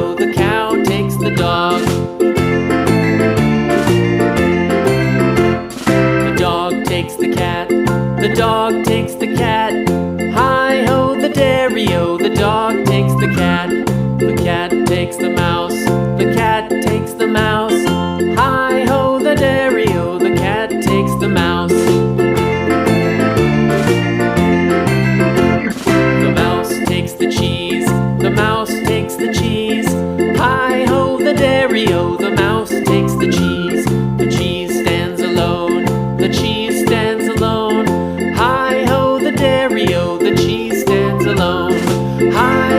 dairy-o, the cow takes the dog. The dog takes the cat, the dog takes the cat. Hi-ho, the dairy-o, the dog takes the cat. The cat takes the mouse, the cat takes the mouse. Hi-ho, the dairy-o, the cat takes the mouse. The mouse takes the cheese, the mouse takes the cheese. Hi-ho, the dairy-o, the mouse takes the cheese. The cheese stands alone, the cheese stands alone. Hi-ho, the dairy-o, the cheese stands alone. Hi